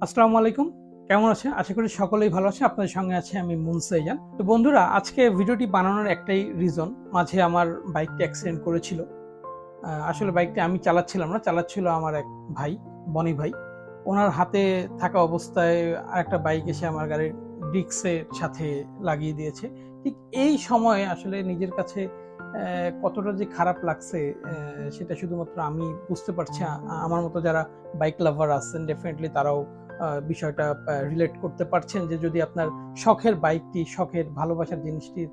আসসালামু আলাইকুম। কেমন আছেন? আশা করি সকলেই ভালো আছেন। আপনাদের সঙ্গে আছি আমি মুনসাইজান। তো বন্ধুরা, আজকে ভিডিওটি বানানোর একটাই রিজন, মাঝে আমার বাইকটা অ্যাক্সিডেন্ট করেছিল। আসলে বাইকটা আমি চালাচ্ছিলাম না, চালাচ্ছিল আমার এক ভাই, বনি ভাই। ওনার হাতে থাকা অবস্থায় আরেকটা বাইক এসে আমার গাড়ির ডিস্কের সাথে লাগিয়ে দিয়েছে। ঠিক এই সময়ে আসলে নিজের কাছে কতটা যে খারাপ লাগছে সেটা শুধুমাত্র আমি বুঝতে পারছি। আমার মতো যারা বাইক লাভার আছেন ডেফিনিটলি তারাও বিষয়টা রিলেট করতে পারছেন যে যদি আপনার শখের বাইকটি, শখের ভালোবাসার জিনিসটির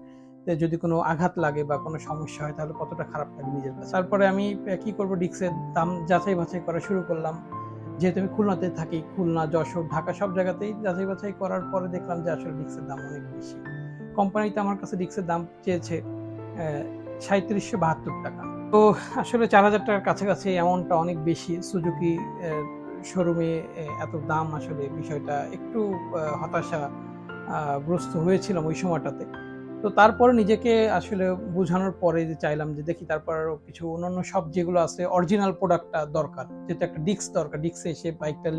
যদি কোনো আঘাত লাগে বা কোনো সমস্যা হয় তাহলে কতটা খারাপ লাগে নিজের কাছে। তারপরে আমি কি করব, ডিস্কের দাম যাচাই বাছাই করা শুরু করলাম। যেহেতু আমি খুলনাতে থাকি, খুলনা, যশোর, ঢাকা সব জায়গাতেই যাচাই বাছাই করার পরে দেখলাম যে আসলে ডিস্কের দাম অনেক বেশি। কোম্পানিতে আমার কাছে ডিস্কের দাম চেয়েছে ৩৭৭২ টাকা। তো আসলে ৪,০০০ টাকার কাছাকাছি, অ্যামাউন্টটা অনেক বেশি। সুজুকি শোরুমে এত দাম, আসলে বিষয়টা একটু হতাশা গ্রস্ত হয়েছিলাম ওই সময়টাতে। তো তারপরে নিজেকে আসলে বোঝানোর পরে যে চাইলাম যে দেখি তারপর আরো কিছু অন্যান্য সব যেগুলো আছে অরিজিনাল প্রোডাক্টটা দরকার। যেহেতু একটা ডিস্ক দরকার, ডিস্কে এসে বাইকটা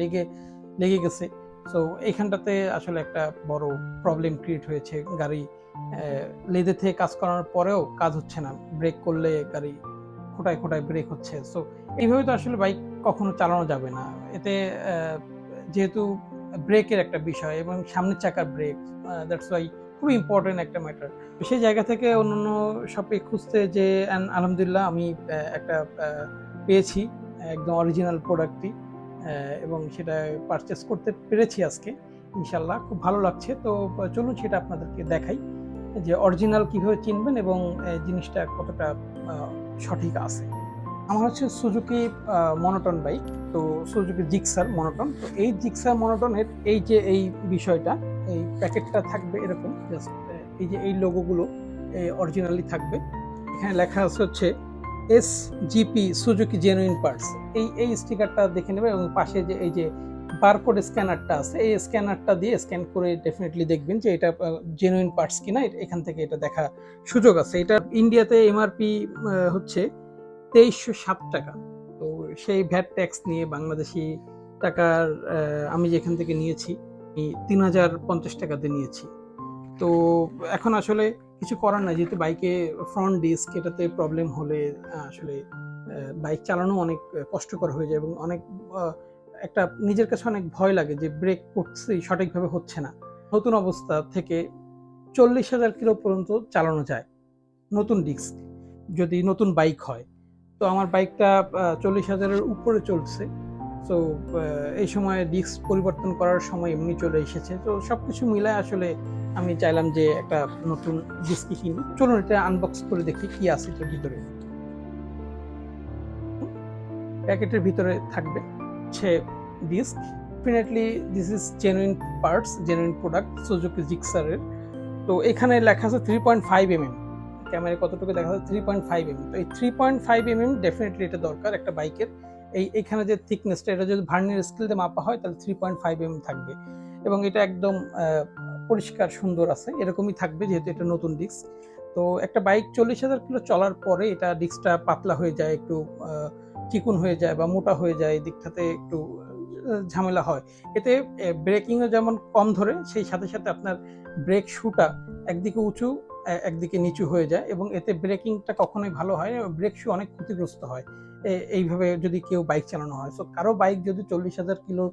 লেগে গেছে। সো এইখানটাতে আসলে একটা বড় প্রবলেম ক্রিয়েট হয়েছে। গাড়ি লেদে থেকে কাজ করানোর পরেও কাজ হচ্ছে না। ব্রেক করলে গাড়ি খোঁটায় খোঁটায় ব্রেক হচ্ছে। সো এইভাবে তো আসলে বাইক কখনো চালানো যাবে না। এতে যেহেতু ব্রেকের একটা বিষয় এবং সামনের চাকার ব্রেক, দ্যাটস ওয়াই খুবই ইম্পর্টেন্ট একটা ম্যাটার। সেই জায়গা থেকে অন্যান্য শপে খুঁজতে যে আলহামদুলিল্লাহ আমি একটা পেয়েছি একদম অরিজিনাল প্রোডাক্টটি, এবং সেটা পারচেস করতে পেরেছি আজকে। ইনশাল্লাহ খুব ভালো লাগছে। তো চলুন সেটা আপনাদেরকে দেখাই যে অরিজিনাল কিভাবে চিনবেন এবং জিনিসটা কতটা সঠিক আছে। আমার হচ্ছে সুজুকি মনোটন বাইক। তো সুজুকি জিক্সার মনোটন। তো এই জিক্সার মনোটনের এই বিষয়টা, এই প্যাকেটটা থাকবে এরকম, জাস্ট এই যে এই লোগোগুলো অরিজিনালি থাকবে। এখানে লেখা আছে হচ্ছে এসজিপি সুজুকি জেনুইন পার্টস। এই স্টিকারটা দেখে নেবে এবং পাশে যে এই যে বারকোড স্ক্যানারটা আছে, এই স্ক্যানারটা দিয়ে স্ক্যান করে ডেফিনেটলি দেখবেন যে এটা জেনুইন পার্টস কিনা। এখান থেকে এটা দেখা সুযোগ আছে। এটা ইন্ডিয়াতে এমআরপি হচ্ছে ২৩০৭ টাকা। তো সেই ভ্যাট ট্যাক্স নিয়ে বাংলাদেশি টাকার আমি যেখান থেকে নিয়েছি ৩,০৫০ টাকাতে নিয়েছি। তো এখন আসলে কিছু করার নাই, যেহেতু বাইকে ফ্রন্ট ডিস্ক, এটাতে প্রবলেম হলে আসলে বাইক চালানো অনেক কষ্টকর হয়ে যায় এবং অনেক একটা নিজের কাছে অনেক ভয় লাগে যে ব্রেক করছি সঠিকভাবে হচ্ছে না। নতুন অবস্থা থেকে ৪০,০০০ কিলো পর্যন্ত চালানো যায় নতুন ডিস্ক, যদি নতুন বাইক হয়। তো আমার বাইকটা ৪০,০০০-এর উপরে চলছে। সো এই সময় ডিস্ক পরিবর্তন করার সময় এমনি চলে এসেছে। তো সবকিছু মিলায় আসলে আমি চাইলাম যে একটা নতুন ডিস্কই কিনি। চলুন এটা আনবক্স করে দেখি কি আছে এটার ভিতরে। প্যাকেটের ভিতরে থাকবে হচ্ছে disc. Definitely this is genuine parts, genuine product Suzuki জিক্সারের। তো এখানে লেখা আছে 3.5 mm। ক্যামেরায় কতটুকু দেখা যাচ্ছে 3.5 mm। তো এই 3.5 mm ডেফিনেটলি এটা দরকার একটা বাইকের। এইখানে যে থিকনেসটা, এটা যদি ভার্নিয়ার স্কেল দিয়ে মাপা হয় তাহলে 3.5 mm থাকবে এবং এটা একদম পরিষ্কার সুন্দর আছে, এরকমই থাকবে যেহেতু এটা নতুন ডিস্ক। তো একটা বাইক ৪০,০০০ কিলো চলার পরে এটা ডিস্কটা পাতলা হয়ে যায়, একটু চিকুন হয়ে যায় বা মোটা হয়ে যায়, এই দিকটাতে একটু ঝামেলা হয়। এতে ব্রেকিংও যেমন কম ধরে, সেই সাথে সাথে আপনার ব্রেক শুটা একদিকে উঁচু একদিকে নিচু হয়ে যায় এবং এতে ব্রেকিংটা কখনোই ভালো হয় না, ব্রেক শু অনেক ক্ষতিগ্রস্ত হয় এইভাবে যদি কেউ বাইক চালানো হয়। সো কারো বাইক যদি ৪০,০০০ কিলো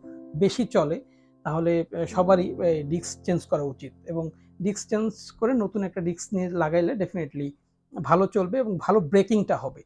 বেশি চলে তাহলে সবারই ডিস্ক চেঞ্জ করা উচিত এবং ডিস্ক চেঞ্জ করে নতুন একটা ডিস্ক নিয়ে লাগাইলে ডেফিনেটলি ভালো চলবে এবং ভালো ব্রেকিংটা হবে।